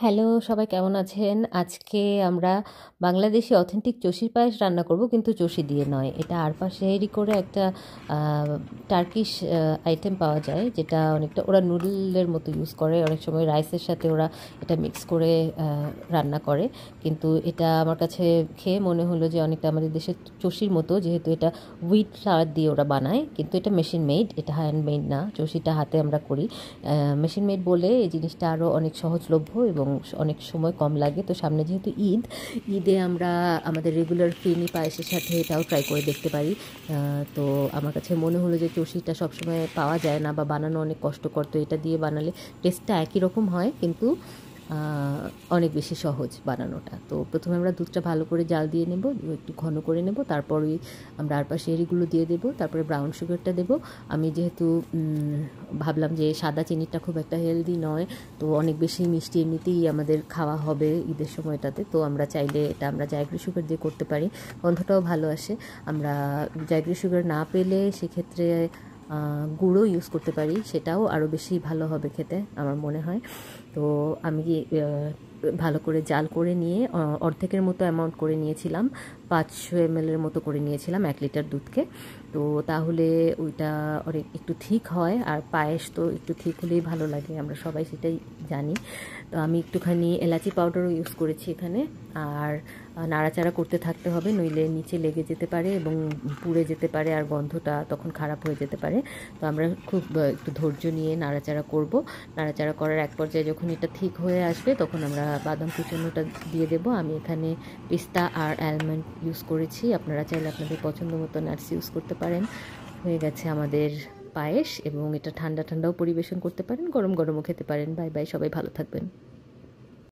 Hello, সবাই কেমন আছেন? আজকে আমরা বাংলাদেশি অথেন্টিক চষির পায়েস রান্না করব, কিন্তু চষি দিয়ে নয়। এটা আরপা সেহরি করে একটা টার্কিশ আইটেম পাওয়া যায়, যেটা অনেকটা ওরা নুডলের মতো ইউজ করে। অনেক সময় রাইসের সাথে ওরা এটা মিক্স করে রান্না করে। কিন্তু এটা আমার কাছে খেয়ে মনে হলো যে অনেকটা আমাদের দেশের চষির মতো, যেহেতু এটা হুইট ফ্লাওয়ার দিয়ে ওরা বানায়। কিন্তু এটা মেশিন মেড, এটা হ্যান্ডমেড না। চষিটা হাতে আমরা করি। মেশিন মেড বলে এই জিনিসটা আরও অনেক সহজলভ্য এবং অনেক সময় কম লাগে। তো সামনে যেহেতু ঈদে আমরা আমাদের রেগুলার ফিরনি পায়েসের সাথে এটাও ট্রাই করে দেখতে পারি। তো আমার কাছে মনে হলো যে চষিটা সবসময় পাওয়া যায় না বা বানানো অনেক কষ্টকর, তো এটা দিয়ে বানালে টেস্টটা একই রকম হয়, কিন্তু অনেক বেশি সহজ বানানোটা। তো প্রথমে আমরা দুধটা ভালো করে জাল দিয়ে নেব, একটু ঘন করে নেব। তারপরে আমরা আরপা সেহরিগুলো দিয়ে দেবো, তারপরে ব্রাউন সুগারটা দেবো। আমি যেহেতু ভাবলাম যে সাদা চিনিটা খুব একটা হেলদি নয়, তো অনেক বেশি মিষ্টি এমনিতেই আমাদের খাওয়া হবে ঈদের সময়টাতে, তো আমরা চাইলে এটা আমরা জায়গ্রি সুগার দিয়ে করতে পারি, গন্ধটাও ভালো আসে। আমরা জায়গ্রি সুগার না পেলে সেক্ষেত্রে গুঁড়ো ইউজ করতে পারি, সেটাও আরও বেশি ভালো হবে খেতে আমার মনে হয়। তো আমি ভালো করে জাল করে নিয়ে অর্ধেকের মতো অ্যামাউন্ট করে নিয়েছিলাম, 500 ml মতো করে নিয়েছিলাম 1 লিটার দুধকে। তো তাহলে ওইটা অনেক একটু ঠিক হয়, আর পায়েস তো একটু ঠিক হলেই ভালো লাগে, আমরা সবাই সেটাই জানি। তো আমি একটুখানি এলাচি পাউডারও ইউজ করেছি এখানে। আর নাড়াচাড়া করতে থাকতে হবে, নইলে নিচে লেগে যেতে পারে এবং পুড়ে যেতে পারে, আর গন্ধটা তখন খারাপ হয়ে যেতে পারে। তো আমরা খুব একটু ধৈর্য নিয়ে নাড়াচাড়া করব। নাড়াচাড়া করার এক পর্যায়ে যখন এটা ঠিক হয়ে আসবে, তখন আমরা বাদাম কুচানোটা দিয়ে দেবো। আমি এখানে পিস্তা আর অ্যালমন্ড ইউজ করেছি, আপনারা চাইলে আপনাদের পছন্দ মতো নাটস ইউজ করতে পারেন। হয়ে গেছে আমাদের পায়েস, এবং এটা ঠান্ডা ঠান্ডাও পরিবেশন করতে পারেন, গরম গরমও খেতে পারেন। বাই বাই, সবাই ভালো থাকবেন।